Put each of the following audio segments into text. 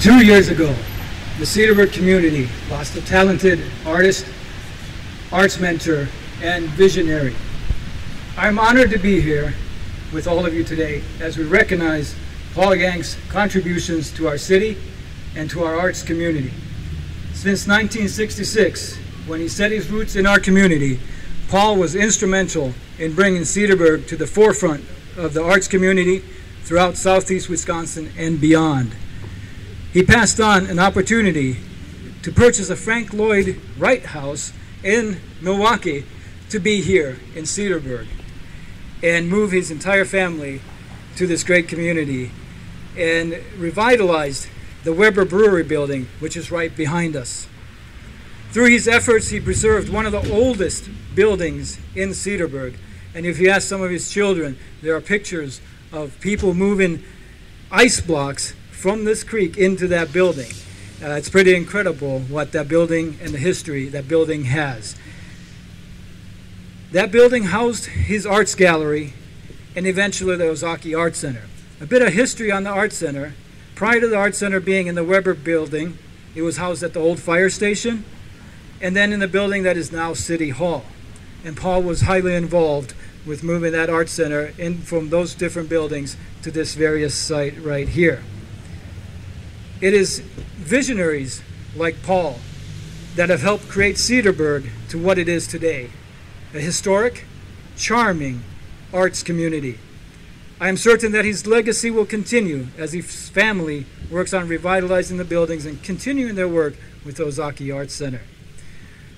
2 years ago, the Cedarburg community lost a talented artist, arts mentor, and visionary. I'm honored to be here with all of you today as we recognize Paul Yank's contributions to our city and to our arts community. Since 1966, when he set his roots in our community, Paul was instrumental in bringing Cedarburg to the forefront of the arts community throughout southeast Wisconsin and beyond. He passed on an opportunity to purchase a Frank Lloyd Wright house in Milwaukee to be here in Cedarburg and move his entire family to this great community and revitalized the Weber Brewery building, which is right behind us. Through his efforts, he preserved one of the oldest buildings in Cedarburg. And if you ask some of his children, there are pictures of people moving ice blocks from this creek into that building. It's pretty incredible what that building and the history that building has. That building housed his arts gallery and eventually the Ozaki Art Center. A bit of history on the Art Center. Prior to the Art Center being in the Weber building, it was housed at the old fire station and then in the building that is now City Hall. And Paul was highly involved with moving that Art Center in from those different buildings to this various site right here. It is visionaries like Paul that have helped create Cedarburg to what it is today, a historic, charming arts community. I am certain that his legacy will continue as his family works on revitalizing the buildings and continuing their work with the Ozaki Art Center.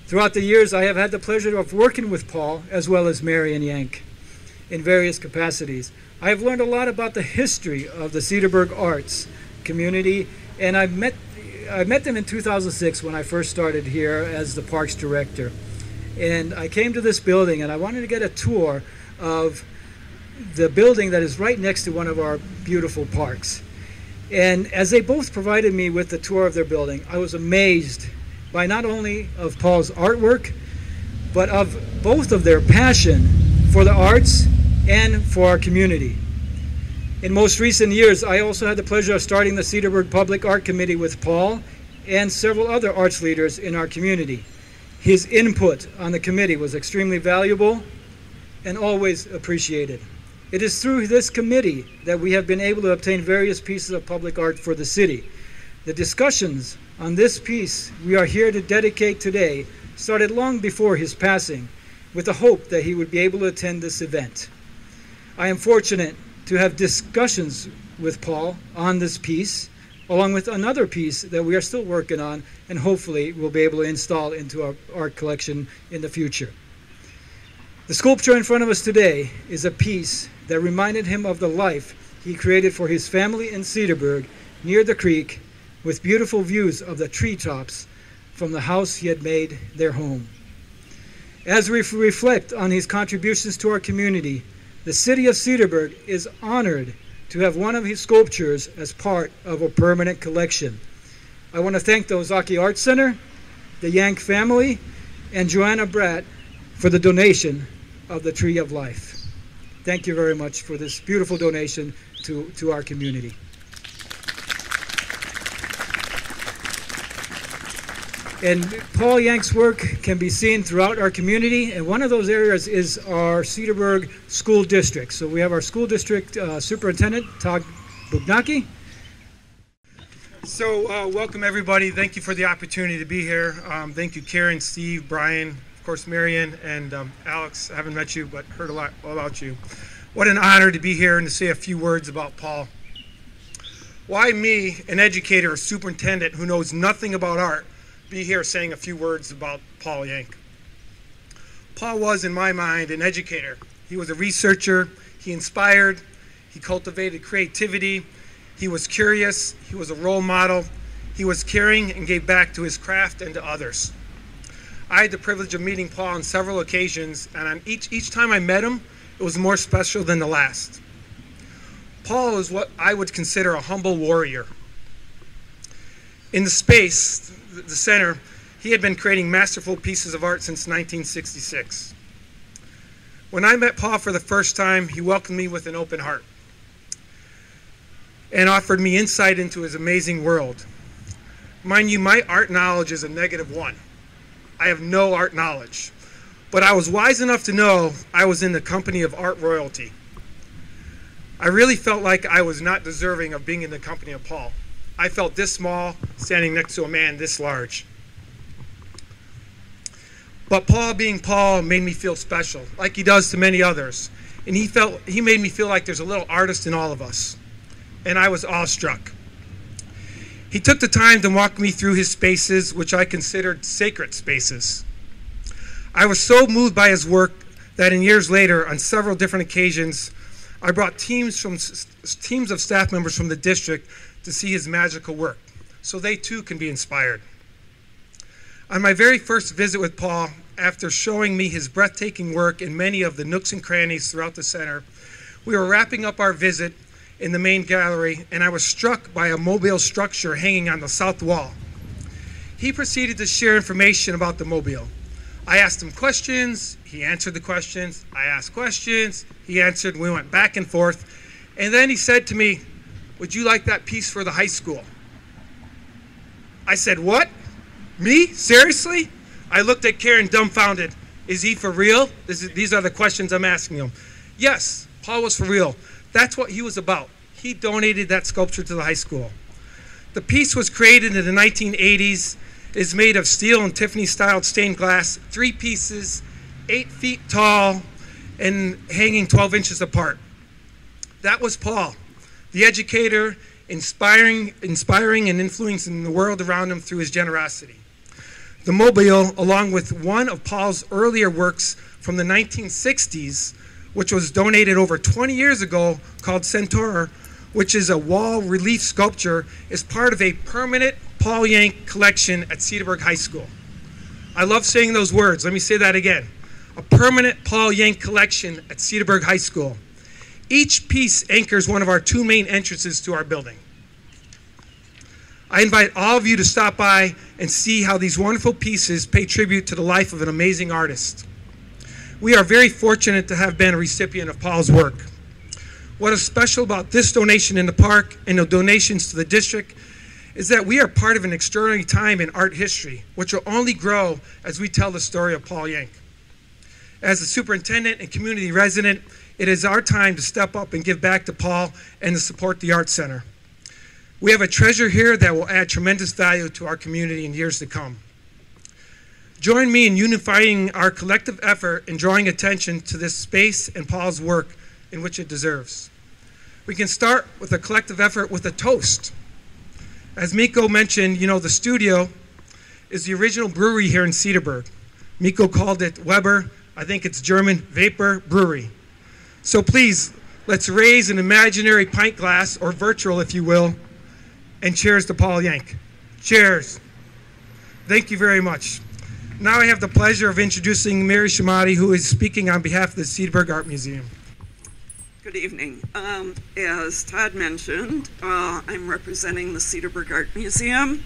Throughout the years, I have had the pleasure of working with Paul as well as Marion Yank in various capacities. I have learned a lot about the history of the Cedarburg arts community, and I met them in 2006 when I first started here as the parks director. And I came to this building and I wanted to get a tour of the building that is right next to one of our beautiful parks. And as they both provided me with the tour of their building, I was amazed by not only of Paul's artwork, but of both of their passion for the arts and for our community. In most recent years, I also had the pleasure of starting the Cedarburg Public Art Committee with Paul and several other arts leaders in our community. His input on the committee was extremely valuable and always appreciated. It is through this committee that we have been able to obtain various pieces of public art for the city. The discussions on this piece we are here to dedicate today started long before his passing, with the hope that he would be able to attend this event. I am fortunate to have discussions with Paul on this piece, along with another piece that we are still working on and hopefully we'll be able to install into our art collection in the future. The sculpture in front of us today is a piece that reminded him of the life he created for his family in Cedarburg near the creek, with beautiful views of the treetops from the house he had made their home. As we reflect on his contributions to our community, the city of Cedarburg is honored to have one of his sculptures as part of a permanent collection. I want to thank the Ozaki Art Center, the Yank family, and Joanna Bratt for the donation of the Tree of Life. Thank you very much for this beautiful donation to our community. And Paul Yank's work can be seen throughout our community, and one of those areas is our Cedarburg School District. So we have our school district superintendent, Todd Bugnacki. So welcome everybody. Thank you for the opportunity to be here. Thank you Karen, Steve, Brian, of course Marion, and Alex. I haven't met you, but heard a lot about you. What an honor to be here and to say a few words about Paul. Why me, an educator, a superintendent who knows nothing about art, be here saying a few words about Paul Yank? Paul was, in my mind, an educator. He was a researcher. He inspired. He cultivated creativity. He was curious. He was a role model. He was caring and gave back to his craft and to others. I had the privilege of meeting Paul on several occasions, and on each time I met him, it was more special than the last. Paul is what I would consider a humble warrior. In the space, the center, he had been creating masterful pieces of art since 1966. When I met Paul for the first time, he welcomed me with an open heart and offered me insight into his amazing world. Mind you, my art knowledge is a -1. I have no art knowledge. But I was wise enough to know I was in the company of art royalty. I really felt like I was not deserving of being in the company of Paul. I felt this small, standing next to a man this large. But Paul, being Paul, made me feel special, like he does to many others. And he made me feel like there's a little artist in all of us. And I was awestruck. He took the time to walk me through his spaces, which I considered sacred spaces. I was so moved by his work that in years later, on several different occasions, I brought teams of staff members from the district to see his magical work, so they too can be inspired. On my very first visit with Paul, after showing me his breathtaking work in many of the nooks and crannies throughout the center, we were wrapping up our visit in the main gallery, and I was struck by a mobile structure hanging on the south wall. He proceeded to share information about the mobile. I asked him questions, he answered the questions, I asked questions, he answered, we went back and forth, and then he said to me, "Would you like that piece for the high school?" I said, "What? Me? Seriously?" I looked at Karen dumbfounded. Is he for real? These are the questions I'm asking him. Yes, Paul was for real. That's what he was about. He donated that sculpture to the high school. The piece was created in the 1980s. It is made of steel and Tiffany-styled stained glass, 3 pieces, 8 feet tall, and hanging 12 inches apart. That was Paul, the educator, inspiring and influencing the world around him through his generosity. The mobile, along with one of Paul's earlier works from the 1960s, which was donated over 20 years ago, called Centaur, which is a wall relief sculpture, is part of a permanent Paul Yank collection at Cedarburg High School. I love saying those words. Let me say that again. A permanent Paul Yank collection at Cedarburg High School. Each piece anchors one of our 2 main entrances to our building. I invite all of you to stop by and see how these wonderful pieces pay tribute to the life of an amazing artist. We are very fortunate to have been a recipient of Paul's work. What is special about this donation in the park and the donations to the district is that we are part of an extraordinary time in art history, which will only grow as we tell the story of Paul Yank. As a superintendent and community resident, it is our time to step up and give back to Paul and to support the Art Center. We have a treasure here that will add tremendous value to our community in years to come. Join me in unifying our collective effort in drawing attention to this space and Paul's work in which it deserves. We can start with a collective effort with a toast. As Miko mentioned, the studio is the original brewery here in Cedarburg. Miko called it Weber, I think it's German, Vapor Brewery. So please, let's raise an imaginary pint glass, or virtual if you will, and cheers to Paul Yank. Cheers. Thank you very much. Now I have the pleasure of introducing Mary Shamati, who is speaking on behalf of the Cedarburg Art Museum. Good evening. As Todd mentioned, I'm representing the Cedarburg Art Museum.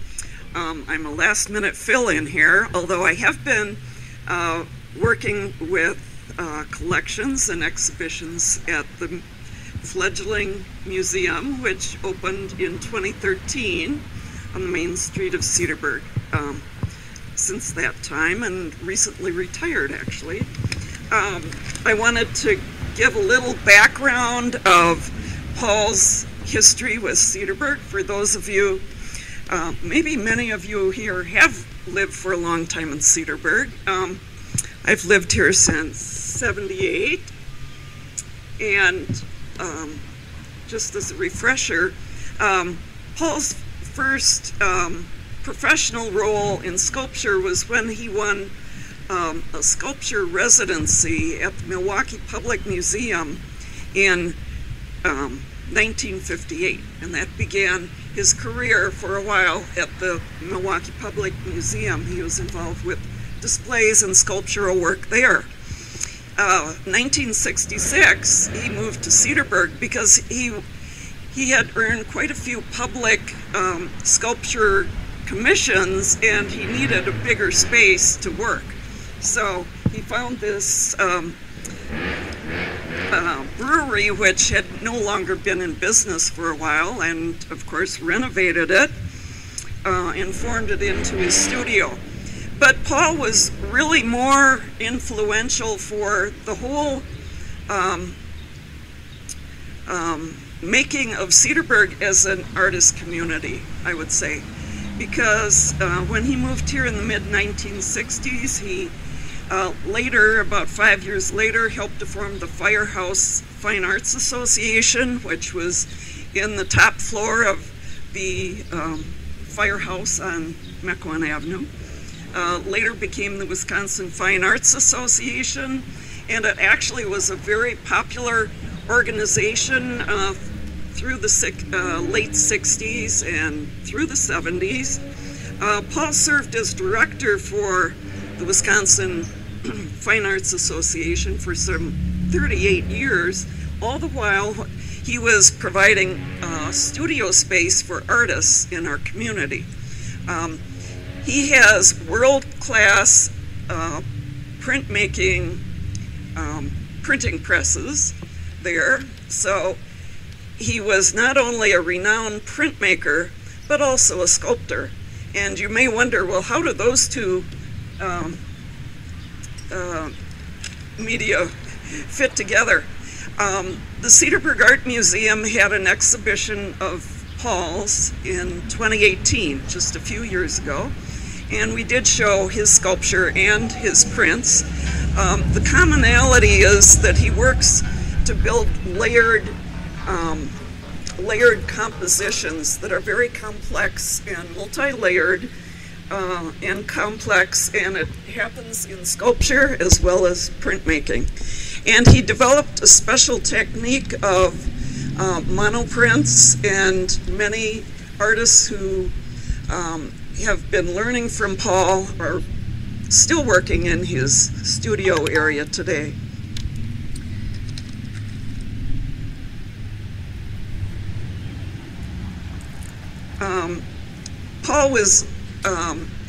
I'm a last-minute fill-in here, although I have been working with collections and exhibitions at the fledgling museum, which opened in 2013 on the main street of Cedarburg. Since that time, and recently retired, actually. I wanted to give a little background of Paul's history with Cedarburg. For those of you, maybe many of you here have lived for a long time in Cedarburg. I've lived here since '78, and just as a refresher, Paul's first professional role in sculpture was when he won a sculpture residency at the Milwaukee Public Museum in 1958, and that began his career for a while at the Milwaukee Public Museum. He was involved with displays and sculptural work there. 1966, he moved to Cedarburg because he had earned quite a few public sculpture commissions, and he needed a bigger space to work. So he found this brewery, which had no longer been in business for a while, and of course renovated it. and formed it into his studio. But Paul was really more influential for the whole making of Cedarburg as an artist community, I would say. Because when he moved here in the mid-1960s, he later, about 5 years later, helped to form the Firehouse Fine Arts Association, which was in the top floor of the firehouse on Mequon Avenue. Later became the Wisconsin Fine Arts Association, and it actually was a very popular organization through the late 60s and through the 70s. Paul served as director for the Wisconsin Fine Arts Association for some 38 years. All the while, he was providing studio space for artists in our community. He has world-class printmaking, printing presses there. So he was not only a renowned printmaker, but also a sculptor. And you may wonder, well, how do those two media fit together? The Cedarburg Art Museum had an exhibition of Paul's in 2018, just a few years ago, and we did show his sculpture and his prints. The commonality is that he works to build layered compositions that are very complex and multi-layered and complex, and it happens in sculpture as well as printmaking. And he developed a special technique of monoprints, and many artists who have been learning from Paul are still working in his studio area today. Paul was,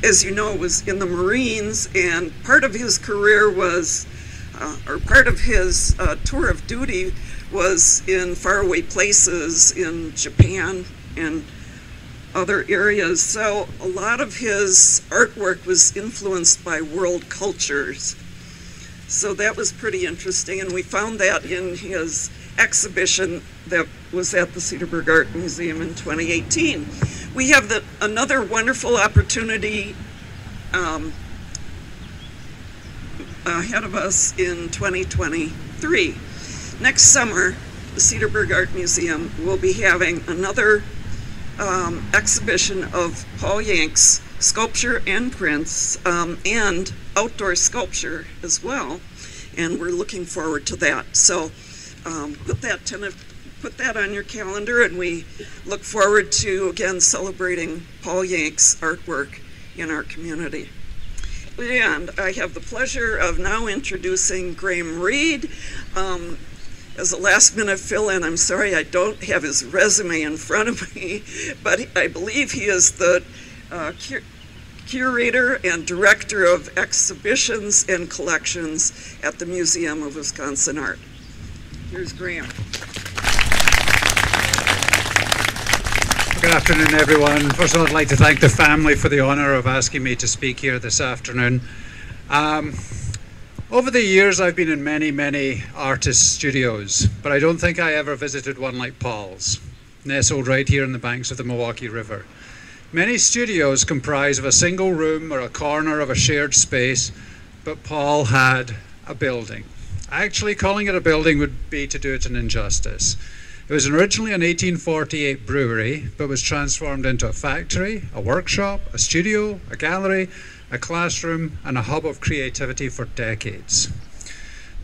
as you know, was in the Marines, and part of his career was, or part of his tour of duty was in faraway places in Japan and other areas. So a lot of his artwork was influenced by world cultures. So that was pretty interesting, and we found that in his exhibition that was at the Cedarburg Art Museum in 2018. We have another wonderful opportunity ahead of us in 2023. Next summer, the Cedarburg Art Museum will be having another exhibition of Paul Yank's sculpture and prints and outdoor sculpture as well, and we're looking forward to that. So put that on your calendar, and we look forward to, again, celebrating Paul Yank's artwork in our community. And I have the pleasure of now introducing Graham Reed. As a last-minute fill-in, I'm sorry I don't have his resume in front of me, but I believe he is the curator and director of exhibitions and collections at the Museum of Wisconsin Art. Here's Graham. Good afternoon, everyone. First of all, I'd like to thank the family for the honor of asking me to speak here this afternoon. Over the years, I've been in many, many artist studios, but I don't think I ever visited one like Paul's, nestled right here on the banks of the Milwaukee River. Many studios comprise of a single room or a corner of a shared space, but Paul had a building. Actually, calling it a building would be to do it an injustice. It was originally an 1848 brewery, but was transformed into a factory, a workshop, a studio, a gallery, a classroom, and a hub of creativity for decades.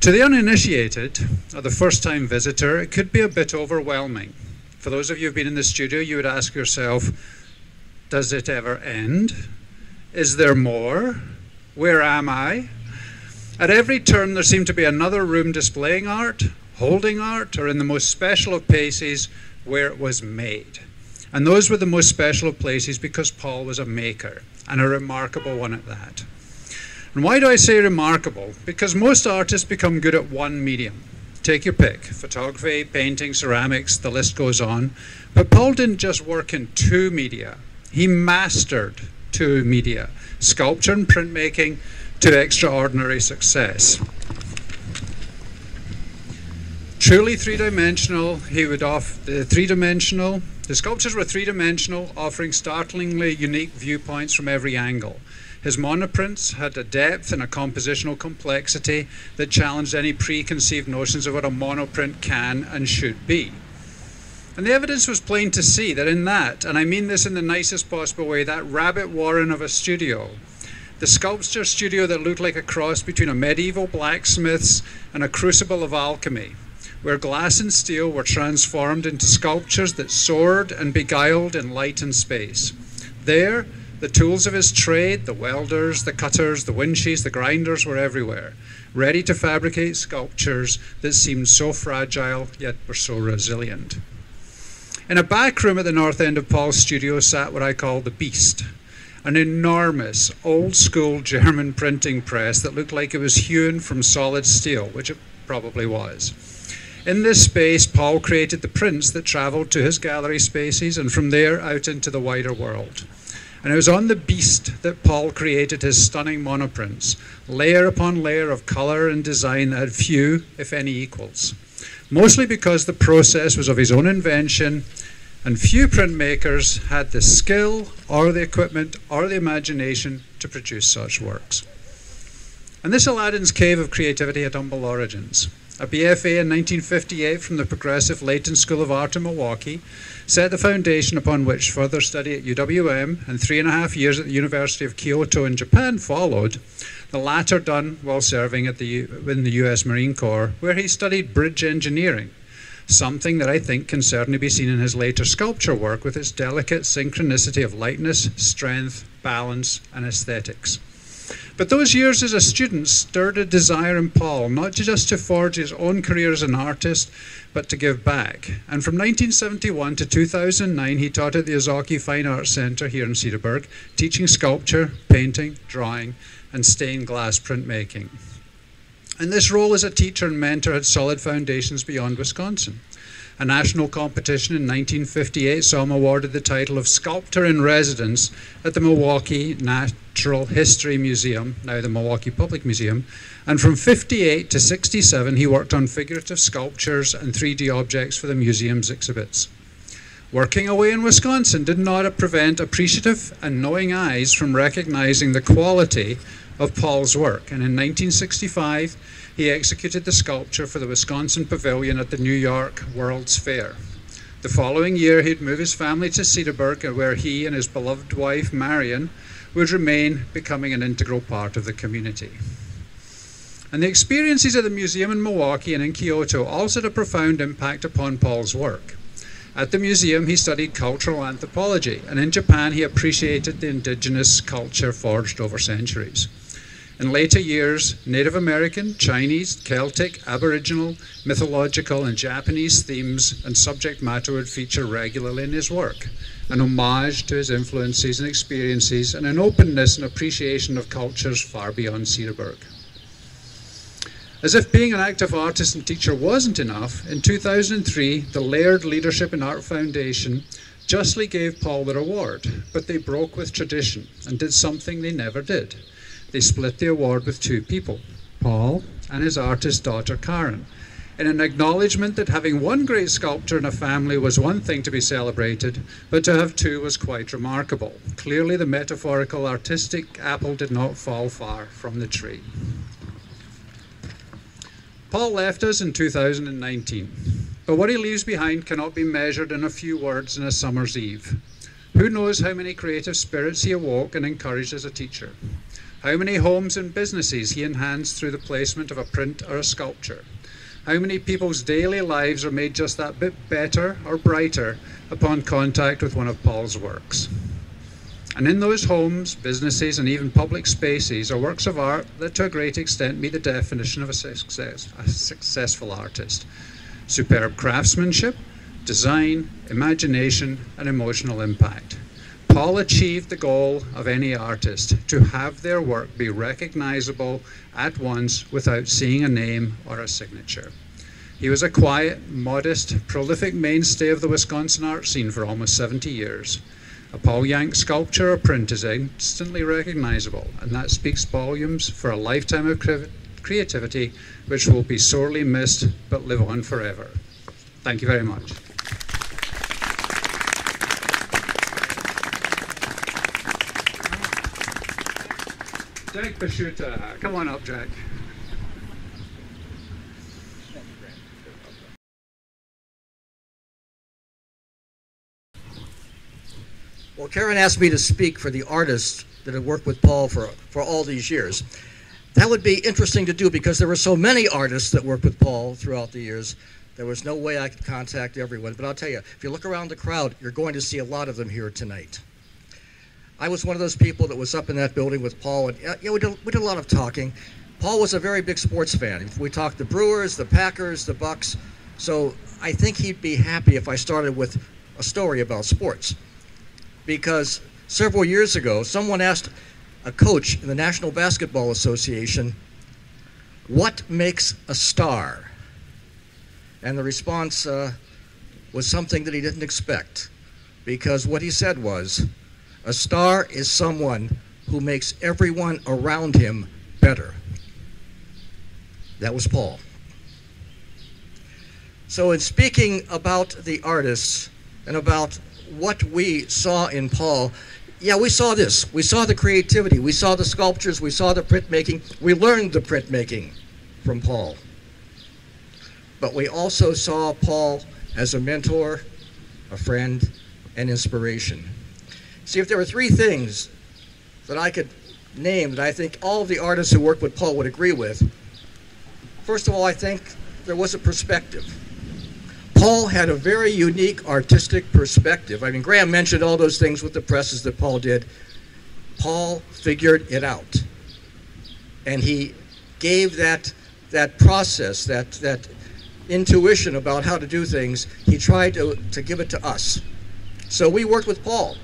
To the uninitiated, or the first-time visitor, it could be a bit overwhelming. For those of you who've been in the studio, you would ask yourself, does it ever end? Is there more? Where am I? At every turn, there seemed to be another room displaying art, holding art, or in the most special of places where it was made. And those were the most special of places because Paul was a maker, and a remarkable one at that. And why do I say remarkable? Because most artists become good at one medium. Take your pick: photography, painting, ceramics, the list goes on. But Paul didn't just work in two media. He mastered two media, sculpture and printmaking, to extraordinary success. Truly three-dimensional, the sculptures were three-dimensional, offering startlingly unique viewpoints from every angle. His monoprints had a depth and a compositional complexity that challenged any preconceived notions of what a monoprint can and should be. And the evidence was plain to see that in that, and I mean this in the nicest possible way, that rabbit warren of a studio, the sculpture studio that looked like a cross between a medieval blacksmith's and a crucible of alchemy, where glass and steel were transformed into sculptures that soared and beguiled in light and space. There, the tools of his trade, the welders, the cutters, the winches, the grinders were everywhere, ready to fabricate sculptures that seemed so fragile yet were so resilient. In a back room at the north end of Paul's studio sat what I call the Beast, an enormous, old-school German printing press that looked like it was hewn from solid steel, which it probably was. In this space, Paul created the prints that traveled to his gallery spaces and from there out into the wider world. And it was on the Beast that Paul created his stunning monoprints, layer upon layer of color and design that had few, if any, equals. Mostly because the process was of his own invention, and few printmakers had the skill or the equipment or the imagination to produce such works. And this Aladdin's cave of creativity had humble origins. A BFA in 1958 from the progressive Leighton School of Art in Milwaukee set the foundation upon which further study at UWM and 3.5 years at the University of Kyoto in Japan followed, the latter done while serving in the US Marine Corps, where he studied bridge engineering, something that I think can certainly be seen in his later sculpture work with its delicate synchronicity of lightness, strength, balance, and aesthetics. But those years as a student stirred a desire in Paul, not just to forge his own career as an artist, but to give back. And from 1971 to 2009, he taught at the Ozaki Fine Arts Center here in Cedarburg, teaching sculpture, painting, drawing, and stained glass printmaking. And this role as a teacher and mentor had solid foundations beyond Wisconsin. A national competition in 1958 saw him awarded the title of Sculptor in Residence at the Milwaukee Natural History Museum, now the Milwaukee Public Museum, and from 58 to 67 he worked on figurative sculptures and 3D objects for the museum's exhibits. Working away in Wisconsin did not prevent appreciative and knowing eyes from recognizing the quality of Paul's work, and in 1965 he executed the sculpture for the Wisconsin Pavilion at the New York World's Fair. The following year he'd move his family to Cedarburg, where he and his beloved wife Marion would remain, becoming an integral part of the community. And the experiences at the museum in Milwaukee and in Kyoto also had a profound impact upon Paul's work. At the museum, he studied cultural anthropology, and in Japan, he appreciated the indigenous culture forged over centuries. In later years, Native American, Chinese, Celtic, Aboriginal, mythological, and Japanese themes and subject matter would feature regularly in his work, an homage to his influences and experiences, and an openness and appreciation of cultures far beyond Cedarburg. As if being an active artist and teacher wasn't enough, in 2003, the Laird Leadership in Art Foundation justly gave Paul their award, but they broke with tradition and did something they never did. They split the award with two people, Paul and his artist daughter Karen, in an acknowledgement that having one great sculptor in a family was one thing to be celebrated, but to have two was quite remarkable. Clearly the metaphorical artistic apple did not fall far from the tree. Paul left us in 2019, but what he leaves behind cannot be measured in a few words in a summer's eve. Who knows how many creative spirits he awoke and encouraged as a teacher? How many homes and businesses he enhanced through the placement of a print or a sculpture? How many people's daily lives are made just that bit better or brighter upon contact with one of Paul's works? And in those homes, businesses, and even public spaces are works of art that to a great extent meet the definition of a successful artist. Superb craftsmanship, design, imagination, and emotional impact. Paul achieved the goal of any artist, to have their work be recognizable at once without seeing a name or a signature. He was a quiet, modest, prolific mainstay of the Wisconsin art scene for almost 70 years. A Paul Yank sculpture or print is instantly recognizable, and that speaks volumes for a lifetime of creativity which will be sorely missed but live on forever. Thank you very much. Jack Bashuta, come on up, Jack. Well, Karen asked me to speak for the artists that have worked with Paul for all these years. That would be interesting to do because there were so many artists that worked with Paul throughout the years. There was no way I could contact everyone. But I'll tell you, if you look around the crowd, you're going to see a lot of them here tonight. I was one of those people that was up in that building with Paul, and we did a lot of talking. Paul was a very big sports fan. We talked the Brewers, the Packers, the Bucks. So I think he'd be happy if I started with a story about sports. Because several years ago, someone asked a coach in the National Basketball Association, what makes a star? And the response was something that he didn't expect. Because what he said was, a star is someone who makes everyone around him better. That was Paul. So in speaking about the artists and about what we saw in Paul, yeah, we saw this. We saw the creativity. We saw the sculptures. We saw the printmaking. We learned the printmaking from Paul. But we also saw Paul as a mentor, a friend, and inspiration. See, if there were three things that I could name that I think all of the artists who worked with Paul would agree with, first of all, I think there was a perspective. Paul had a very unique artistic perspective. I mean, Graham mentioned all those things with the presses that Paul did. Paul figured it out. And he gave that process, that intuition about how to do things, he tried to give it to us. So we worked with Paul.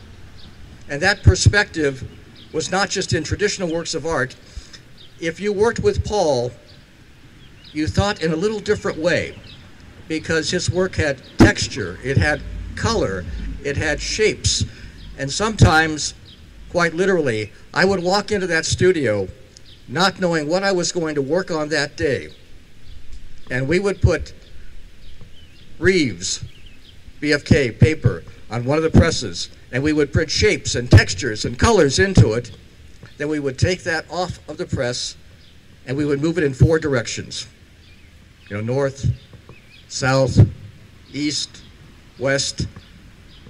And that perspective was not just in traditional works of art. If you worked with Paul, you thought in a little different way, because his work had texture, it had color, it had shapes. And sometimes, quite literally, I would walk into that studio not knowing what I was going to work on that day. And we would put Reeves, BFK paper on one of the presses, and we would print shapes and textures and colors into it. Then we would take that off of the press and we would move it in four directions. North, south, east, west.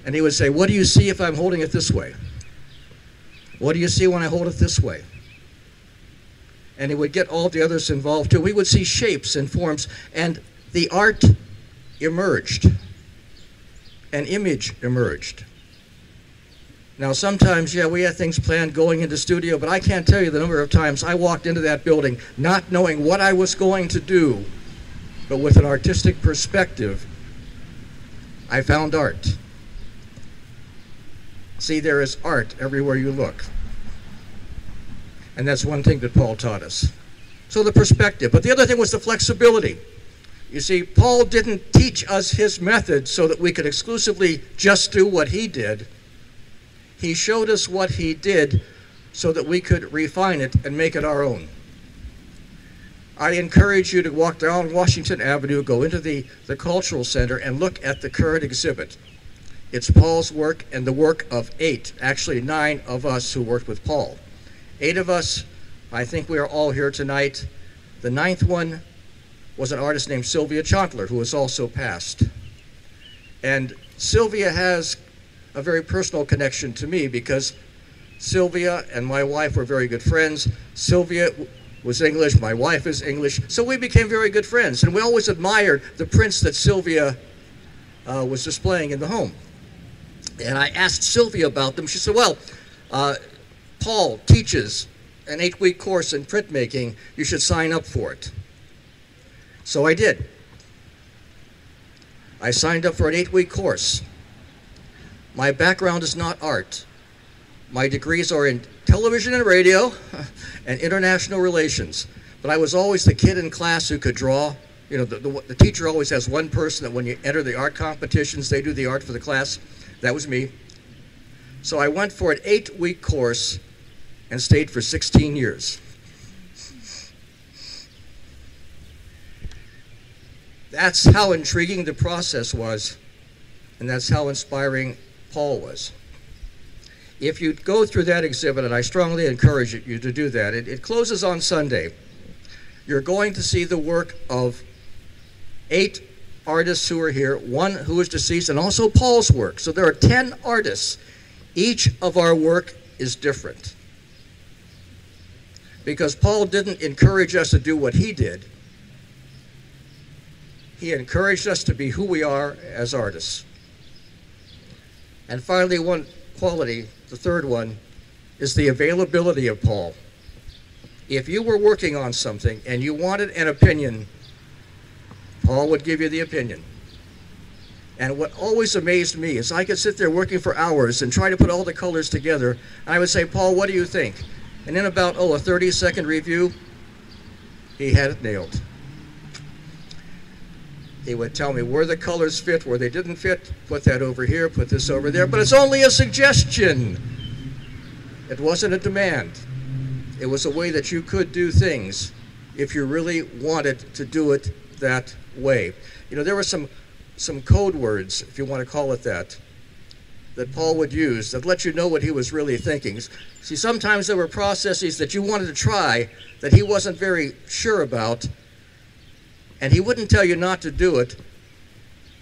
And he would say, what do you see if I'm holding it this way? What do you see when I hold it this way? And he would get all the others involved too. We would see shapes and forms, and the art emerged. An image emerged. Now sometimes, yeah, we had things planned going into studio, but I can't tell you the number of times I walked into that building not knowing what I was going to do, but with an artistic perspective, I found art. See, there is art everywhere you look. And that's one thing that Paul taught us. So the perspective. But the other thing was the flexibility. You see, Paul didn't teach us his method so that we could exclusively just do what he did. He showed us what he did so that we could refine it and make it our own. I encourage you to walk down Washington Avenue, go into the Cultural Center, and look at the current exhibit. It's Paul's work and the work of 8, actually 9 of us who worked with Paul. 8 of us, I think we are all here tonight. The 9th one was an artist named Sylvia Chontler, who has also passed. And Sylvia has a very personal connection to me because Sylvia and my wife were very good friends. Sylvia was English, my wife is English, so we became very good friends. And we always admired the prints that Sylvia was displaying in the home. And I asked Sylvia about them. She said, well, Paul teaches an 8-week course in printmaking. You should sign up for it. So I did. I signed up for an 8-week course. My background is not art. My degrees are in television and radio and international relations. But I was always the kid in class who could draw. The teacher always has one person that when you enter the art competitions, they do the art for the class. That was me. So I went for an 8-week course and stayed for 16 years. That's how intriguing the process was, and that's how inspiring Paul was. If you go through that exhibit, and I strongly encourage you to do that, it closes on Sunday. You're going to see the work of 8 artists who are here, 1 who is deceased, and also Paul's work. So there are 10 artists. Each of our work is different. Because Paul didn't encourage us to do what he did. He encouraged us to be who we are as artists. And finally, one quality, the third one, is the availability of Paul. If you were working on something and you wanted an opinion, Paul would give you the opinion. And what always amazed me is I could sit there working for hours and try to put all the colors together, and I would say, Paul, what do you think? And in about, a 30-second review, he had it nailed. He would tell me where the colors fit, where they didn't fit, put that over here, put this over there, but it's only a suggestion. It wasn't a demand. It was a way that you could do things if you really wanted to do it that way. You know, there were some code words, if you want to call it that Paul would use that let you know what he was really thinking. See, sometimes there were processes that you wanted to try that he wasn't very sure about, and he wouldn't tell you not to do it.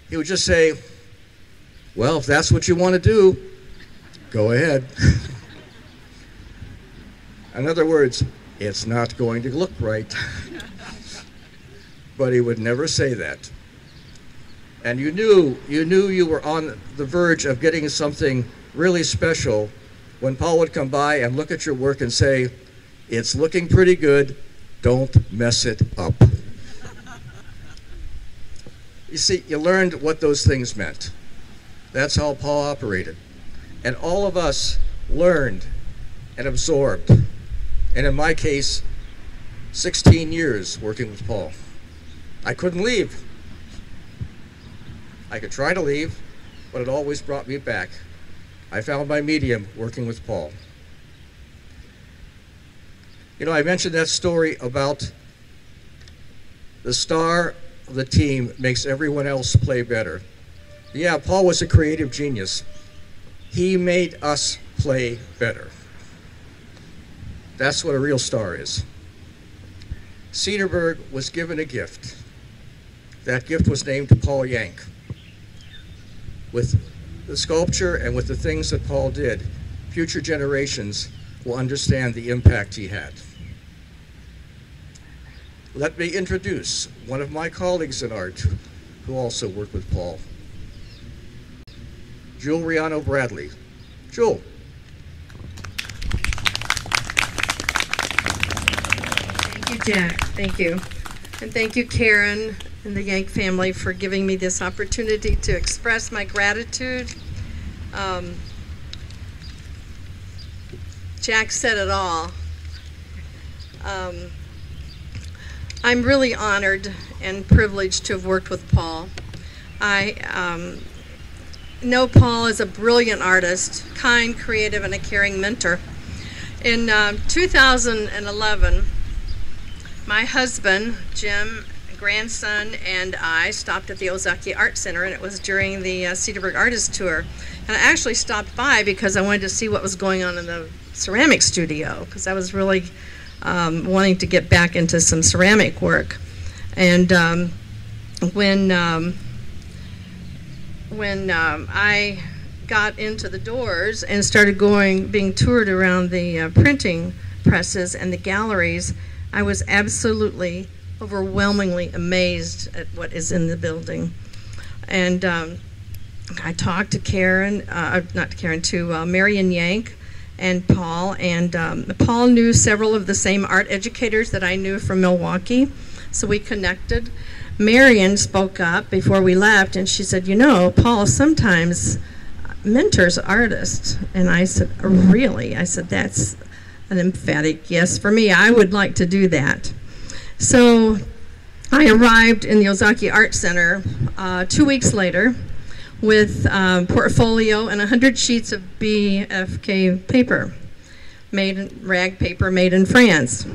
He would just say, well, if that's what you want to do, go ahead. In other words, it's not going to look right. But he would never say that. And you knew you were on the verge of getting something really special when Paul would come by and look at your work and say, it's looking pretty good, don't mess it up. You see, you learned what those things meant. That's how Paul operated. And all of us learned and absorbed. And in my case, 16 years working with Paul. I couldn't leave. I could try to leave, but it always brought me back. I found my medium working with Paul. You know, I mentioned that story about the star of the team makes everyone else play better. Yeah, Paul was a creative genius. He made us play better. That's what a real star is. Cedarburg was given a gift. That gift was named Paul Yank. With the sculpture and with the things that Paul did, future generations will understand the impact he had. Let me introduce one of my colleagues in art who also worked with Paul. Jewel Riano Bradley. Jewel. Thank you, Jack. Thank you. And thank you, Karen and the Yank family, for giving me this opportunity to express my gratitude. Jack said it all. I'm really honored and privileged to have worked with Paul. I know Paul is a brilliant artist, kind, creative, and a caring mentor. In 2011, my husband, Jim, grandson, and I stopped at the Ozaki Art Center, and it was during the Cedarburg Artist Tour. And I actually stopped by because I wanted to see what was going on in the ceramic studio, because I was really wanting to get back into some ceramic work. And when I got into the doors and started being toured around the printing presses and the galleries, I was absolutely, overwhelmingly amazed at what is in the building. And I talked to Karen, to Marion Yank and Paul, and Paul knew several of the same art educators that I knew from Milwaukee, so we connected. Marion spoke up before we left, and she said, you know, Paul sometimes mentors artists. And I said, really? I said, that's an emphatic yes for me. I would like to do that. So I arrived in the Ozaki Art Center 2 weeks later with portfolio and 100 sheets of BFK paper, rag paper made in France.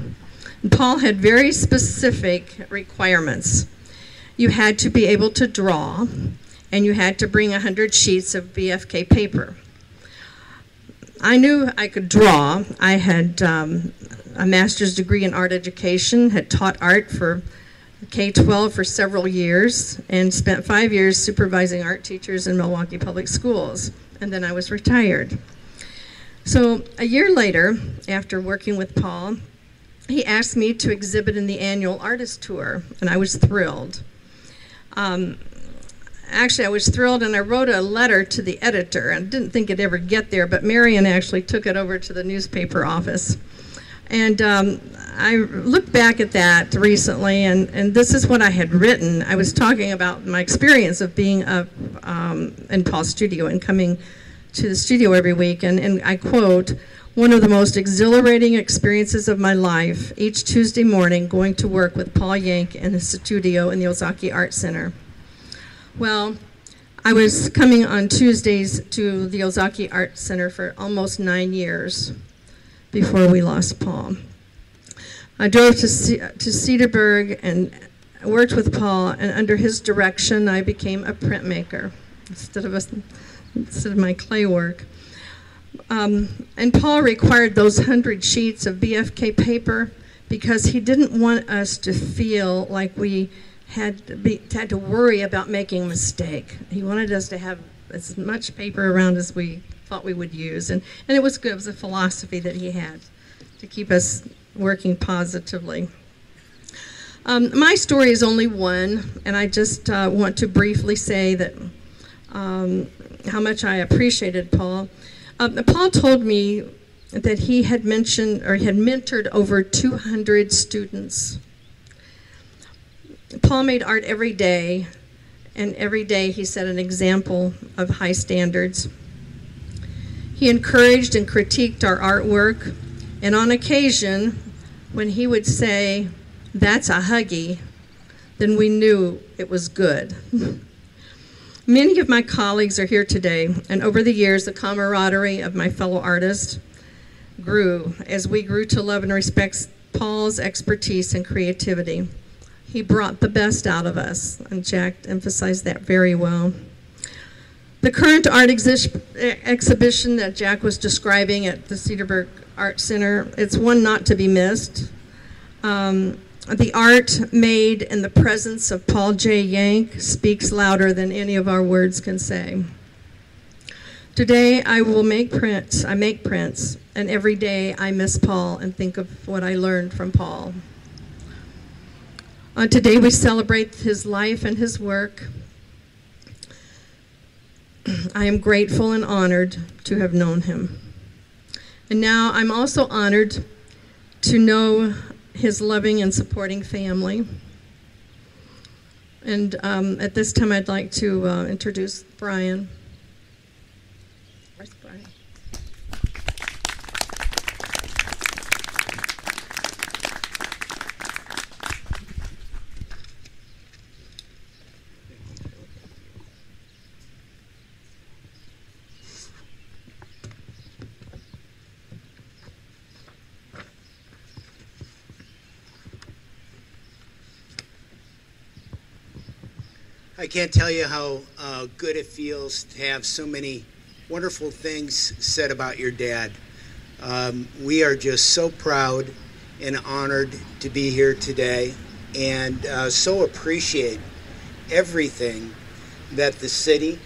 And Paul had very specific requirements. You had to be able to draw, and you had to bring 100 sheets of BFK paper. I knew I could draw. I had a master's degree in art education, had taught art for K-12 for several years, and spent 5 years supervising art teachers in Milwaukee Public Schools. And then I was retired. So a year later, after working with Paul, he asked me to exhibit in the annual artist tour, and I was thrilled. Actually, I was thrilled, and I wrote a letter to the editor. I didn't think it'd ever get there, but Marion actually took it over to the newspaper office. And I looked back at that recently, and this is what I had written. I was talking about my experience of being in Paul's studio and coming to the studio every week, and I quote, "One of the most exhilarating experiences of my life, each Tuesday morning going to work with Paul Yank in his studio in the Ozaki Art Center." Well, I was coming on Tuesdays to the Ozaki Art Center for almost 9 years before we lost Paul. I drove to Cedarburg and worked with Paul, and under his direction I became a printmaker instead of my clay work. And Paul required those 100 sheets of BFK paper because he didn't want us to feel like we had to worry about making a mistake. He wanted us to have as much paper around as we thought we would use, and it was good. It was a philosophy that he had to keep us working positively. My story is only one, and I just want to briefly say that how much I appreciated Paul. Paul told me that he had mentored over 200 students. Paul made art every day, and every day he set an example of high standards. He encouraged and critiqued our artwork, and on occasion, when he would say, "That's a huggy," then we knew it was good. Many of my colleagues are here today, and over the years, the camaraderie of my fellow artists grew as we grew to love and respect Paul's expertise and creativity. He brought the best out of us, and Jack emphasized that very well. The current art exhibition that Jack was describing at the Cedarburg Art Center, it's one not to be missed. The art made in the presence of Paul J. Yank speaks louder than any of our words can say. Today I make prints, and every day I miss Paul and think of what I learned from Paul. Today we celebrate his life and his work. I am grateful and honored to have known him. And now I'm also honored to know his loving and supporting family. And at this time I'd like to introduce Brian. Where's Brian? I can't tell you how good it feels to have so many wonderful things said about your dad. We are just so proud and honored to be here today, and so appreciate everything that the city,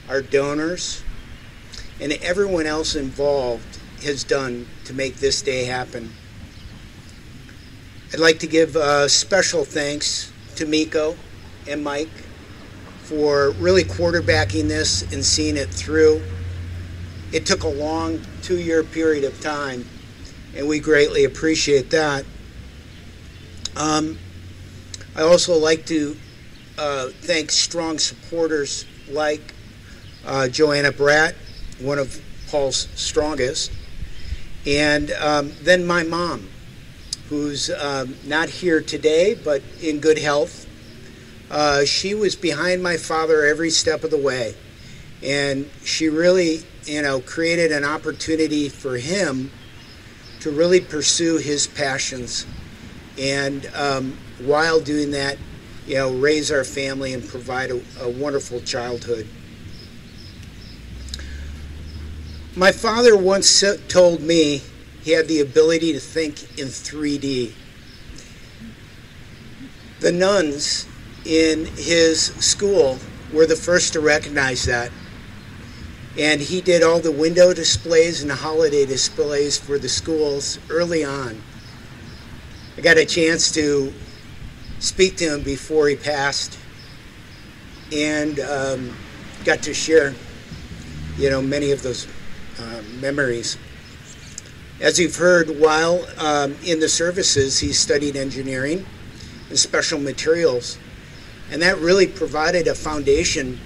our donors, and everyone else involved has done to make this day happen. I'd like to give special thanks to Miko and Mike for really quarterbacking this and seeing it through. It took a long 2-year period of time, and we greatly appreciate that. I also like to thank strong supporters like Joanna Bratt, one of Paul's strongest, and then my mom, who's not here today but in good health. She was behind my father every step of the way. And she really, created an opportunity for him to really pursue his passions. And while doing that, raise our family and provide a wonderful childhood. My father once told me he had the ability to think in 3D. The nuns in his school were the first to recognize that. And he did all the window displays and holiday displays for the schools early on. I got a chance to speak to him before he passed, and got to share, many of those memories. As you've heard, while in the services, he studied engineering and special materials, and that really provided a foundation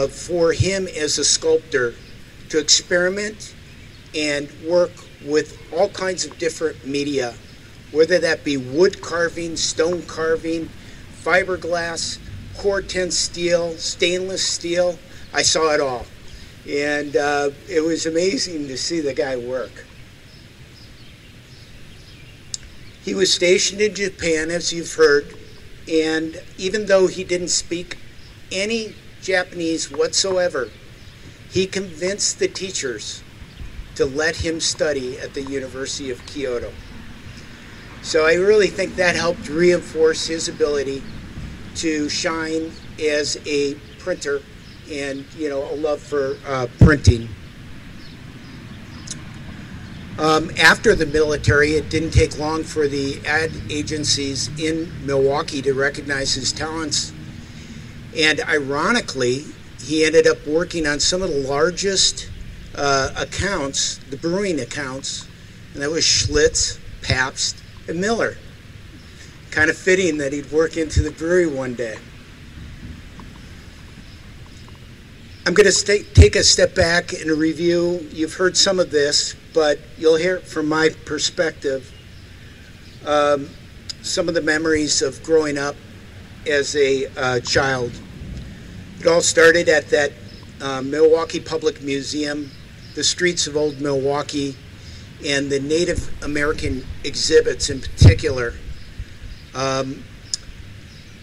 for him as a sculptor to experiment and work with all kinds of different media, whether that be wood carving, stone carving, fiberglass, Cor-Ten steel, stainless steel. I saw it all. And it was amazing to see the guy work. He was stationed in Japan, as you've heard, and even though he didn't speak any Japanese whatsoever, he convinced the teachers to let him study at the University of Kyoto. So I really think that helped reinforce his ability to shine as a printer and, a love for printing. After the military, it didn't take long for the ad agencies in Milwaukee to recognize his talents. And ironically, he ended up working on some of the largest accounts, the brewing accounts, and that was Schlitz, Pabst, and Miller. Kind of fitting that he'd work into the brewery one day. I'm going to take a step back and review. You've heard some of this, but you'll hear it from my perspective. Some of the memories of growing up as a child. It all started at that Milwaukee Public Museum, the streets of old Milwaukee, and the Native American exhibits in particular.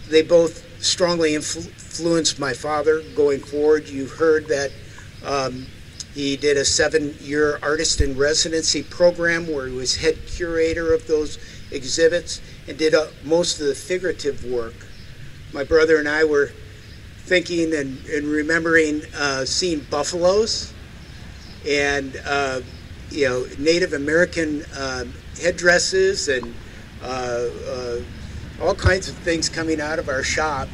They both strongly influenced my father going forward. You heard that he did a 7-year artist in residency program where he was head curator of those exhibits and did most of the figurative work. My brother and I were thinking and remembering seeing buffaloes and Native American headdresses and all kinds of things coming out of our shop.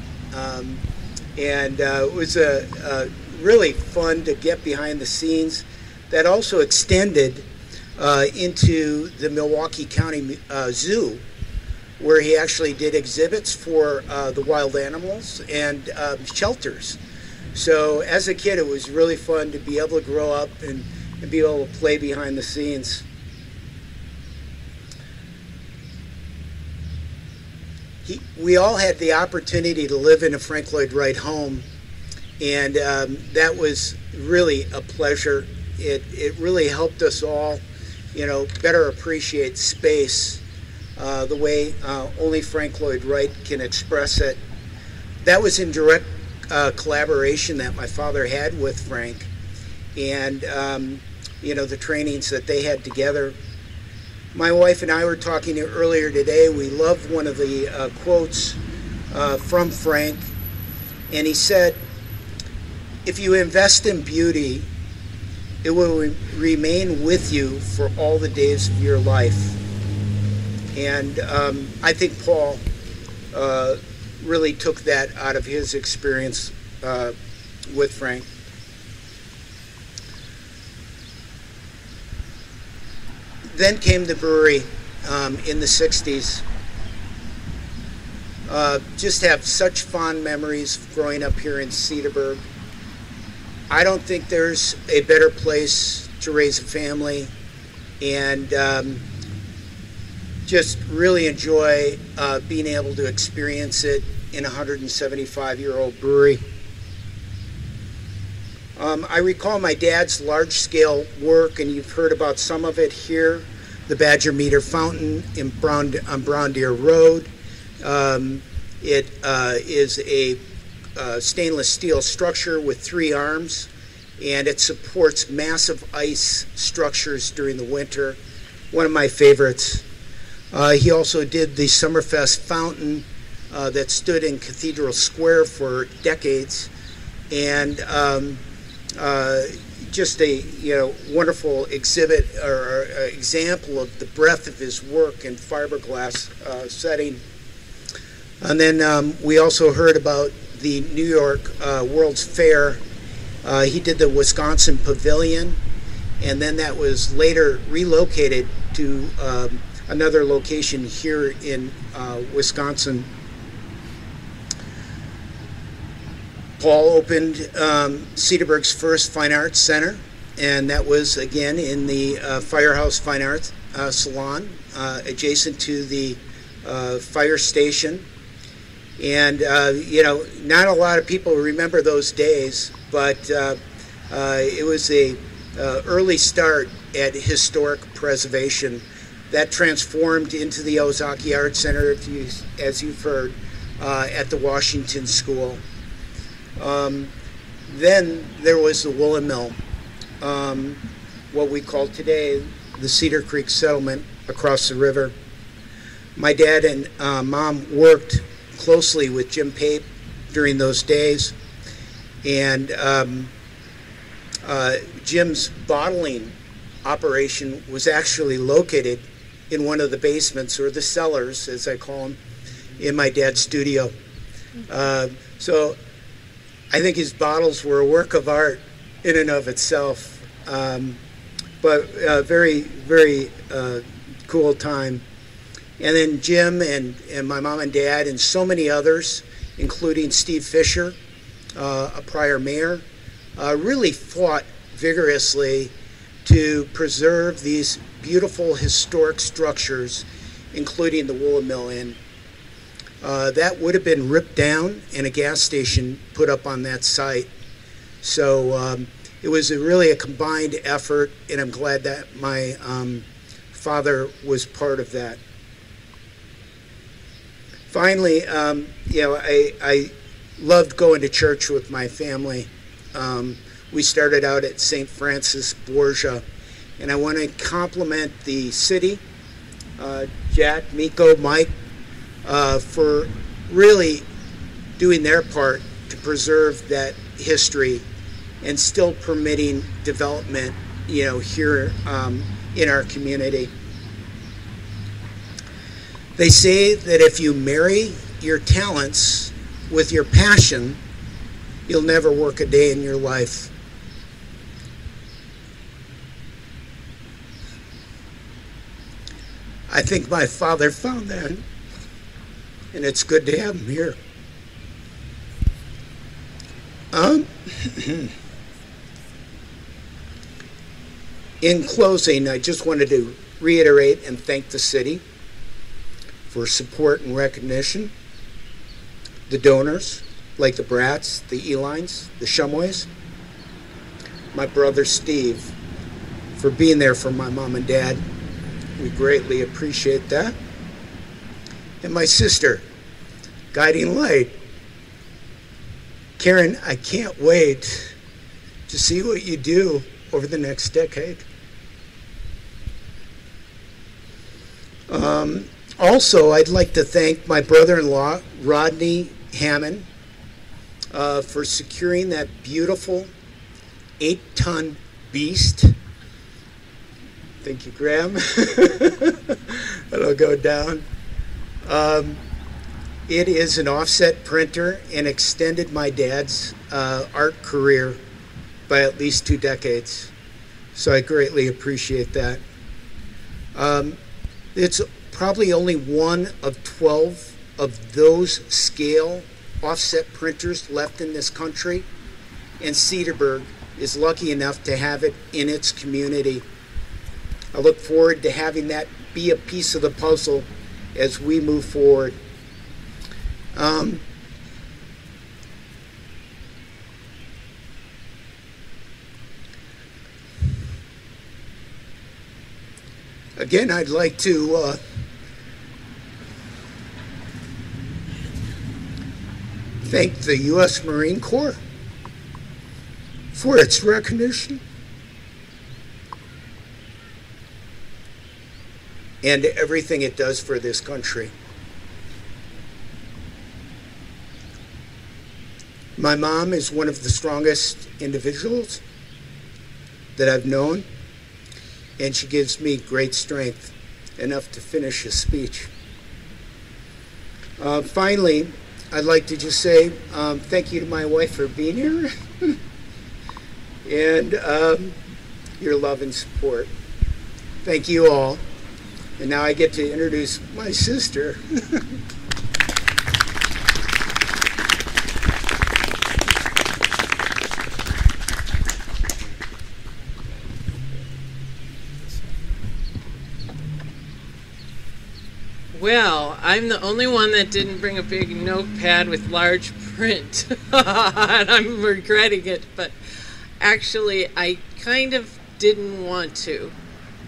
It was really fun to get behind the scenes. That also extended into the Milwaukee County Zoo, where he actually did exhibits for the wild animals and shelters. So as a kid, it was really fun to be able to grow up and be able to play behind the scenes. We all had the opportunity to live in a Frank Lloyd Wright home, and that was really a pleasure. It really helped us all, better appreciate space the way only Frank Lloyd Wright can express it. That was in direct collaboration that my father had with Frank, and the trainings that they had together. My wife and I were talking earlier today. We love one of the quotes from Frank, and he said, "If you invest in beauty, it will remain with you for all the days of your life." And I think Paul really took that out of his experience with Frank. Then came the brewery in the 60s. Just have such fond memories of growing up here in Cedarburg. I don't think there's a better place to raise a family, and just really enjoy being able to experience it in a 175-year-old brewery. I recall my dad's large-scale work, and you've heard about some of it here. The Badger Meter Fountain on Brown Deer Road. It is a stainless steel structure with 3 arms, and it supports massive ice structures during the winter. One of my favorites. He also did the Summerfest fountain that stood in Cathedral Square for decades, and just a wonderful exhibit or example of the breadth of his work in fiberglass setting. And then we also heard about the New York World's Fair. He did the Wisconsin Pavilion, and then that was later relocated to another location here in Wisconsin. Paul opened Cedarburg's first Fine Arts Center, and that was again in the Firehouse Fine Arts Salon, adjacent to the fire station. And not a lot of people remember those days, but it was a early start at historic preservation that transformed into the Ozaki Art Center, as you've heard, at the Washington School. Then there was the woolen mill, what we call today the Cedar Creek Settlement across the river. My dad and mom worked closely with Jim Pape during those days, and Jim's bottling operation was actually located in one of the basements, or the cellars as I call them, in my dad's studio. So I think his bottles were a work of art in and of itself, but a very, very cool time. And then Jim and my mom and dad and so many others, including Steve Fisher, a prior mayor, really fought vigorously to preserve these beautiful historic structures, including the woolen mill inn. That would have been ripped down and a gas station put up on that site. So it was really a combined effort, and I'm glad that my father was part of that. Finally, I loved going to church with my family. We started out at St. Francis Borgia, and I want to compliment the city, Jack, Miko, Mike, for really doing their part to preserve that history and still permitting development, here in our community. They say that if you marry your talents with your passion, you'll never work a day in your life. I think my father found that, and it's good to have him here. In closing, I just wanted to reiterate and thank the city for support and recognition, the donors, like the Bratts, the Elines, the Shumways, my brother Steve, for being there for my mom and dad. We greatly appreciate that. And my sister, Guiding Light. Karen, I can't wait to see what you do over the next decade. Also, I'd like to thank my brother-in-law, Rodney Hammond, for securing that beautiful 8-ton beast. Thank you, Graham. That'll go down. It is an offset printer and extended my dad's art career by at least 2 decades. So I greatly appreciate that. It's probably only one of 12 of those scale offset printers left in this country, and Cedarburg is lucky enough to have it in its community. I look forward to having that be a piece of the puzzle as we move forward. Again, I'd like to thank the U.S. Marine Corps for its recognition and everything it does for this country. My mom is one of the strongest individuals that I've known, and she gives me great strength, enough to finish a speech. Finally, I'd like to just say thank you to my wife for being here and your love and support. Thank you all. And now I get to introduce my sister. Well, I'm the only one that didn't bring a big notepad with large print. And I'm regretting it, but actually I kind of didn't want to,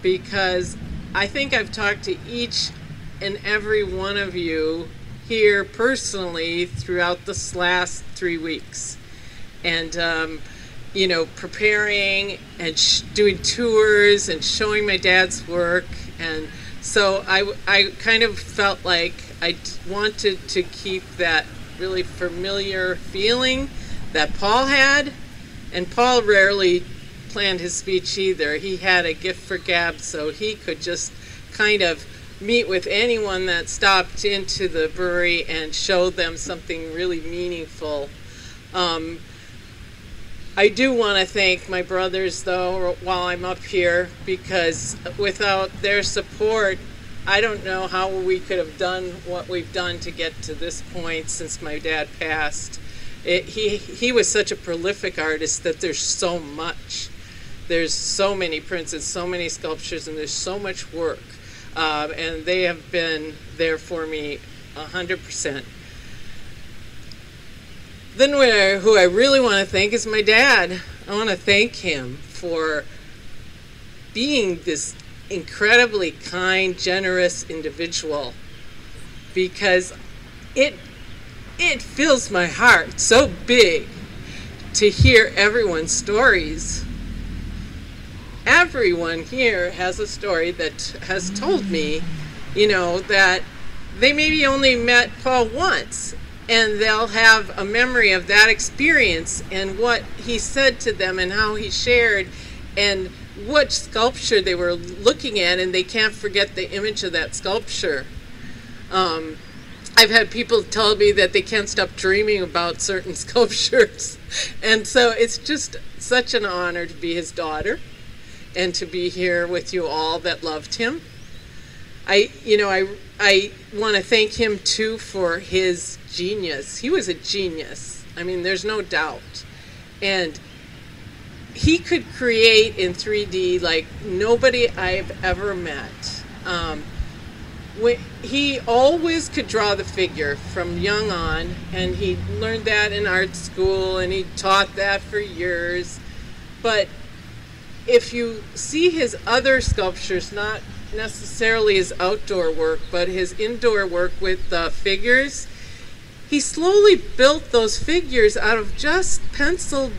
because I think I've talked to each and every one of you here personally throughout this last 3 weeks. And, you know, preparing and doing tours and showing my dad's work. And so I kind of felt like I wanted to keep that really familiar feeling that Paul had. And Paul rarely planned his speech either. He had a gift for gab, so he could just kind of meet with anyone that stopped into the brewery and show them something really meaningful. I do want to thank my brothers, though, while I'm up here, because without their support, I don't know how we could have done what we've done to get to this point since my dad passed. He was such a prolific artist that there's so much. There's so many prints and so many sculptures, and there's so much work. And they have been there for me 100%. Then who I really want to thank is my dad. I want to thank him for being this incredibly kind, generous individual, because it fills my heart so big to hear everyone's stories. Everyone here has a story that has told me, you know, that they maybe only met Paul once, and they'll have a memory of that experience and what he said to them and how he shared and what sculpture they were looking at, and they can't forget the image of that sculpture. I've had people tell me that they can't stop dreaming about certain sculptures. And so it's just such an honor to be his daughter and to be here with you all that loved him. I want to thank him too for his genius. He was a genius. I mean, there's no doubt. And he could create in 3D like nobody I've ever met. He always could draw the figure from young on, and he learned that in art school, and he taught that for years. But if you see his other sculptures, not necessarily his outdoor work, but his indoor work with the figures, he slowly built those figures out of just pencil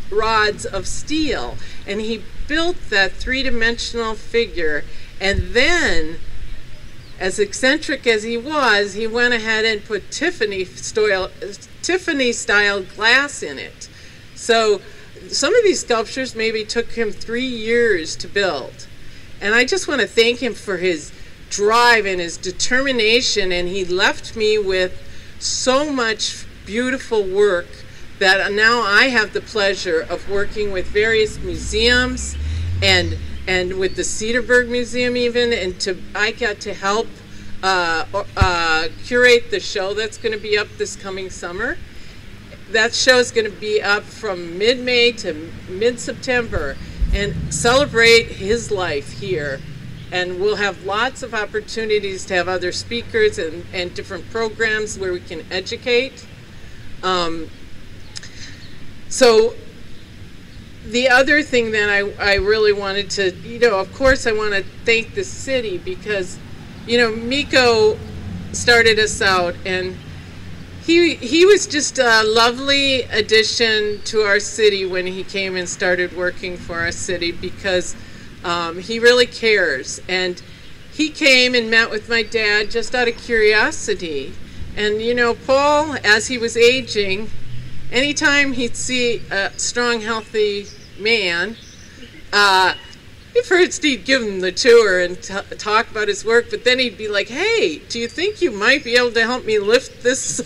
rods of steel, and he built that three-dimensional figure. And then, as eccentric as he was, he went ahead and put Tiffany style glass in it. So some of these sculptures maybe took him 3 years to build. And I just want to thank him for his drive and his determination, and he left me with so much beautiful work that now I have the pleasure of working with various museums and with the Cedarburg Museum even, and I got to help curate the show that's going to be up this coming summer. That show is going to be up from mid-May to mid-September and celebrate his life here. And we'll have lots of opportunities to have other speakers and different programs where we can educate. So the other thing that I really wanted to, of course I want to thank the city because, Miko started us out, and he was just a lovely addition to our city when he came and started working for our city because he really cares. And he came and met with my dad just out of curiosity. And, Paul, as he was aging, anytime he'd see a strong, healthy man, first he'd give him the tour and talk about his work, but then he'd be like, hey, do you think you might be able to help me lift this,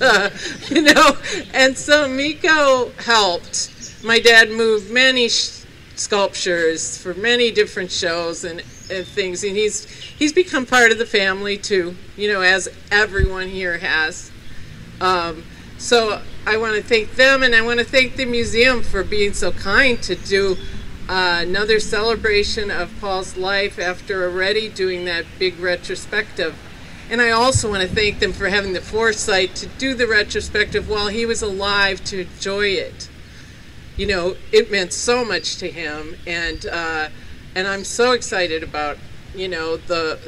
And so Miko helped my dad move many sculptures for many different shows and things, and he's become part of the family too, as everyone here has. So I want to thank them, and I want to thank the museum for being so kind to do another celebration of Paul's life after already doing that big retrospective. And I also want to thank them for having the foresight to do the retrospective while he was alive to enjoy it. It meant so much to him, and I'm so excited about the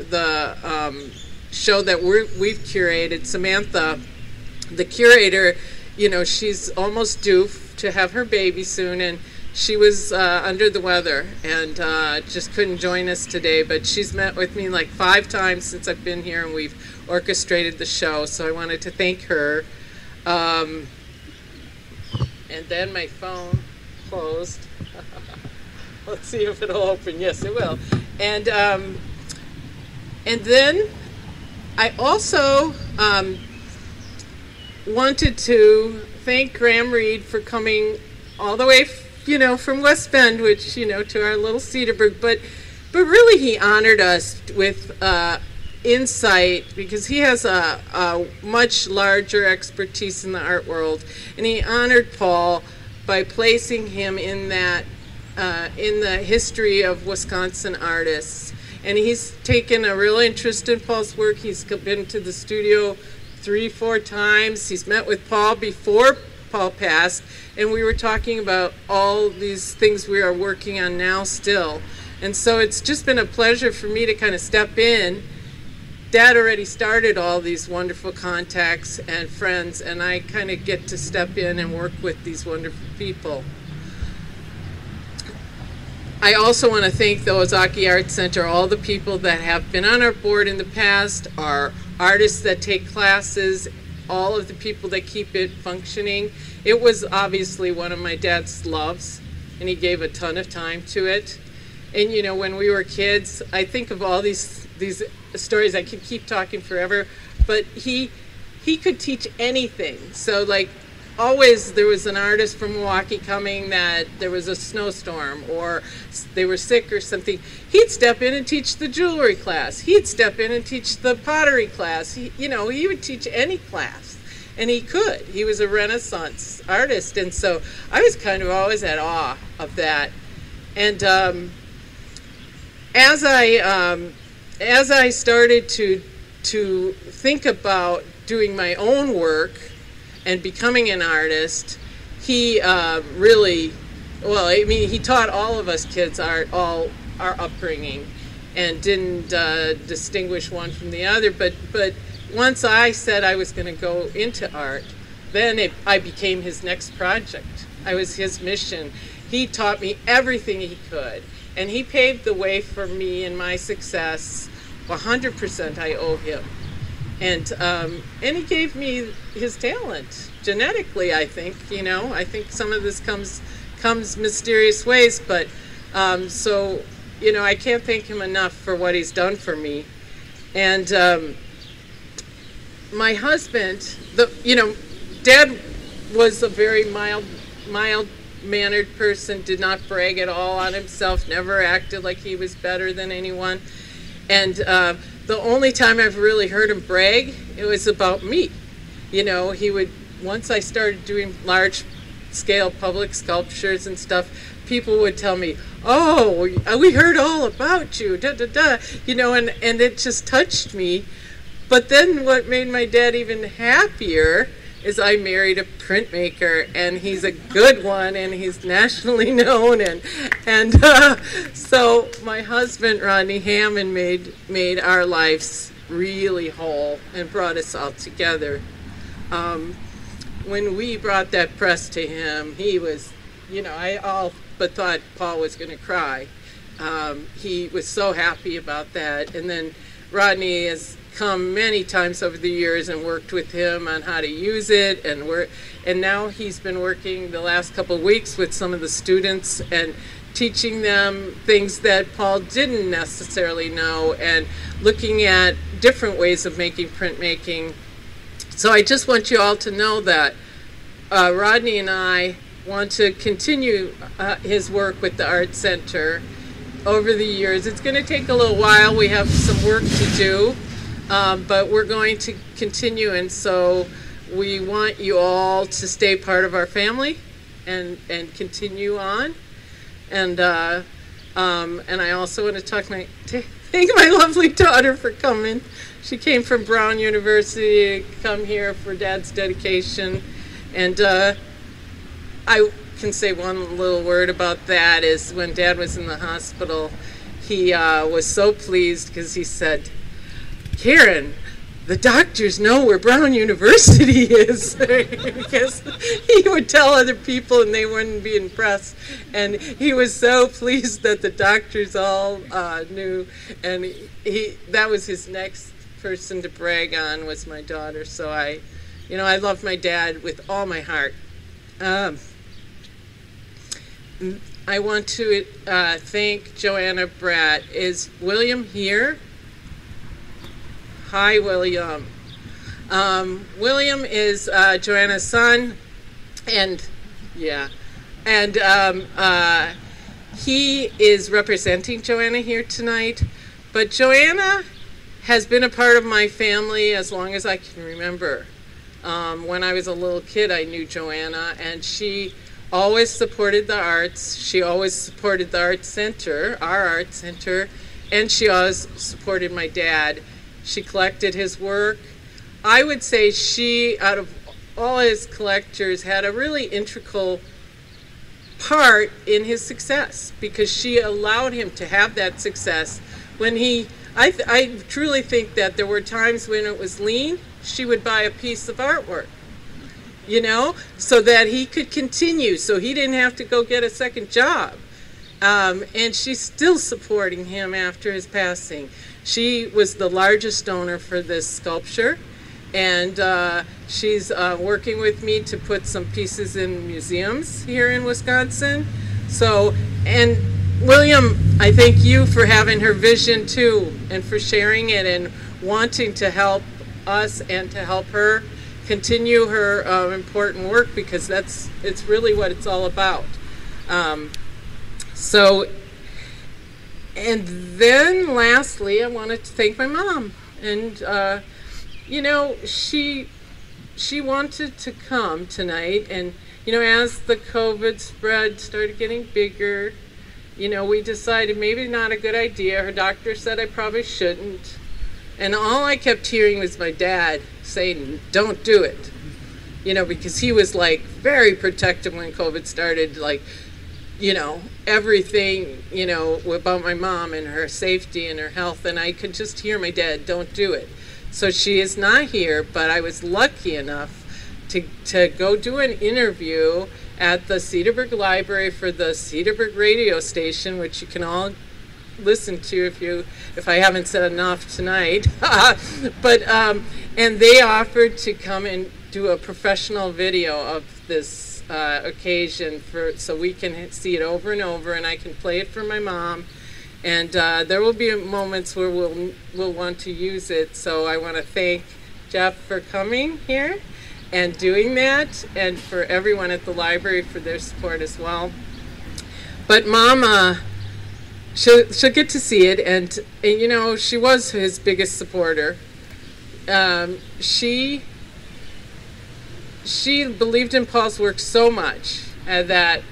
show that we've curated. Samantha, the curator, she's almost due to have her baby soon, and she was under the weather and just couldn't join us today, but she's met with me like 5 times since I've been here, and we've orchestrated the show, so I wanted to thank her. And then my phone closed. Let's see if it'll open. Yes, it will. And then I also wanted to thank Graham Reed for coming all the way from West Bend, which, to our little Cedarburg, but really he honored us with insight because he has a much larger expertise in the art world, and he honored Paul by placing him in that in the history of Wisconsin artists. And he's taken a real interest in Paul's work. He's been to the studio 3-4 times. He's met with Paul before Paul passed, and we were talking about all these things we are working on now still. And so it's just been a pleasure for me to kind of step in. Dad already started all these wonderful contacts and friends, and I kind of get to step in and work with these wonderful people. I also want to thank the Ozaki Art Center, all the people that have been on our board in the past, our artists that take classes, all of the people that keep it functioning. It was obviously one of my dad's loves, and he gave a ton of time to it. And when we were kids, I think of all these stories. I could keep talking forever, but he could teach anything. So like always there was an artist from Milwaukee coming that there was a snowstorm or they were sick or something. He'd step in and teach the jewelry class. He'd step in and teach the pottery class. He would teach any class, and he could. He was a Renaissance artist, and so I was kind of always at awe of that. And as I started to think about doing my own work and becoming an artist, he really, he taught all of us kids art, all our upbringing, and didn't distinguish one from the other. But once I said I was going to go into art, then I became his next project. I was his mission. He taught me everything he could, and he paved the way for me and my success. 100% I owe him. And he gave me his talent genetically, I think. I think some of this comes mysterious ways, but I can't thank him enough for what he's done for me. And my husband, Dad was a very mild-mannered person, did not brag at all on himself, never acted like he was better than anyone. And the only time I've really heard him brag, it was about me. He would, once I started doing large-scale public sculptures and stuff, people would tell me, oh, we heard all about you, and it just touched me. But then what made my dad even happier is I married a printmaker, and he's a good one, and he's nationally known, and so my husband Rodney Hammond made our lives really whole and brought us all together. When we brought that press to him, he was, I all but thought Paul was going to cry. He was so happy about that, and then Rodney has come many times over the years and worked with him on how to use it, and now he's been working the last couple of weeks with some of the students and teaching them things that Paul didn't necessarily know, and looking at different ways of making printmaking. So I just want you all to know that Rodney and I want to continue his work with the Art Center over the years. It's going to take a little while. We have some work to do. But we're going to continue, and so we want you all to stay part of our family and continue on. And I also want to thank my lovely daughter for coming. She came from Brown University to come here for Dad's dedication. And I can say one little word about that is when Dad was in the hospital, he was so pleased because he said, "Karen, the doctors know where Brown University is," because he would tell other people and they wouldn't be impressed. And he was so pleased that the doctors all knew, and that was his next person to brag on was my daughter. So I love my dad with all my heart. I want to thank Joanna Bratt. Is William here? Hi, William. William is Joanna's son, and he is representing Joanna here tonight. But Joanna has been a part of my family as long as I can remember. When I was a little kid, I knew Joanna, and she always supported the arts. She always supported the Art Center, our Art Center, and she always supported my dad. She collected his work. I would say she, out of all his collectors, had a really integral part in his success because she allowed him to have that success. When I truly think that there were times when it was lean, she would buy a piece of artwork, so that he could continue, so he didn't have to go get a second job. And she's still supporting him after his passing. She was the largest donor for this sculpture, and she's working with me to put some pieces in museums here in Wisconsin. So, and William, I thank you for having her vision too, and for sharing it and wanting to help us and to help her continue her important work, because it's really what it's all about. And then lastly, I wanted to thank my mom. And, she wanted to come tonight. And, as the COVID spread started getting bigger, we decided maybe not a good idea. Her doctor said I probably shouldn't. And all I kept hearing was my dad saying, "Don't do it." Because he was very protective when COVID started, everything, about my mom and her safety and her health, and I could just hear my dad, "Don't do it." So she is not here, but I was lucky enough to go do an interview at the Cedarburg Library for the Cedarburg radio station, which you can all listen to if I haven't said enough tonight. But and they offered to come and do a professional video of this occasion so we can see it over and over, and I can play it for my mom. And there will be moments where we'll want to use it. So I want to thank Jeff for coming here and doing that, and for everyone at the library for their support as well. But Mama, she'll get to see it, and she was his biggest supporter. She believed in Paul's work so much that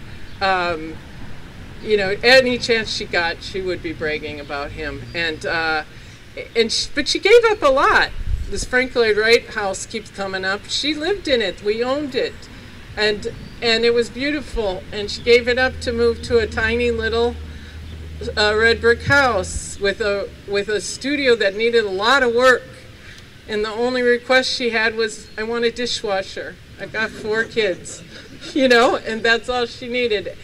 any chance she got, she would be bragging about him. But she gave up a lot. this Frank Lloyd Wright house keeps coming up. She lived in it. We owned it. And it was beautiful. And she gave it up to move to a tiny little red brick house with a studio that needed a lot of work. And the only request she had was, I want a dishwasher. I've got 4 kids, and that's all she needed.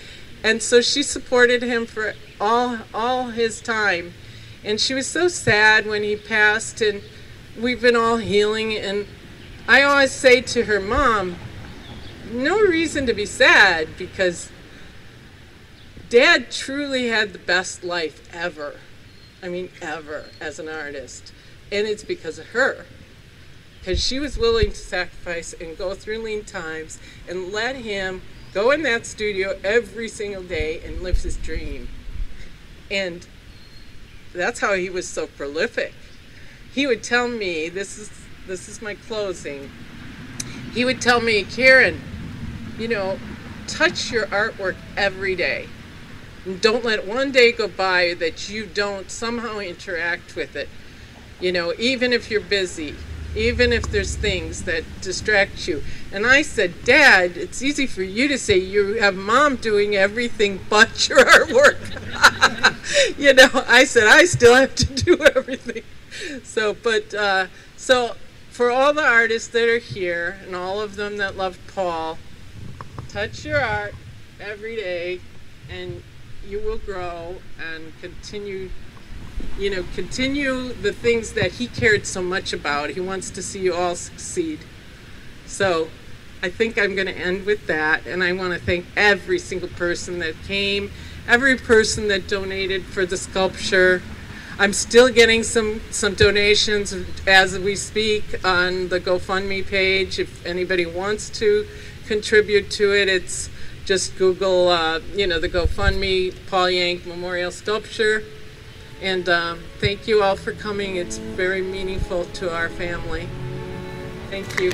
And so she supported him for all his time. And she was so sad when he passed, and we've been all healing. And I always say to her, Mom, no reason to be sad, because Dad truly had the best life ever. I mean, ever, as an artist. And it's because of her. Because she was willing to sacrifice and go through lean times and let him go in that studio every single day and live his dream. And that's how he was so prolific. He would tell me, this is my closing, he would tell me, Karen, touch your artwork every day. And don't let one day go by that you don't somehow interact with it. Even if you're busy, even if there's things that distract you. And I said, Dad, it's easy for you to say you have Mom doing everything but your artwork. I said, I still have to do everything. So for all the artists that are here and all of them that love Paul, touch your art every day and you will grow and continue the things that he cared so much about. He wants to see you all succeed. So I think I'm going to end with that, and I want to thank every single person that came, every person that donated for the sculpture. I'm still getting some donations as we speak on the GoFundMe page. If anybody wants to contribute to it, it's just Google, the GoFundMe Paul Yank Memorial Sculpture. And thank you all for coming. It's very meaningful to our family. Thank you.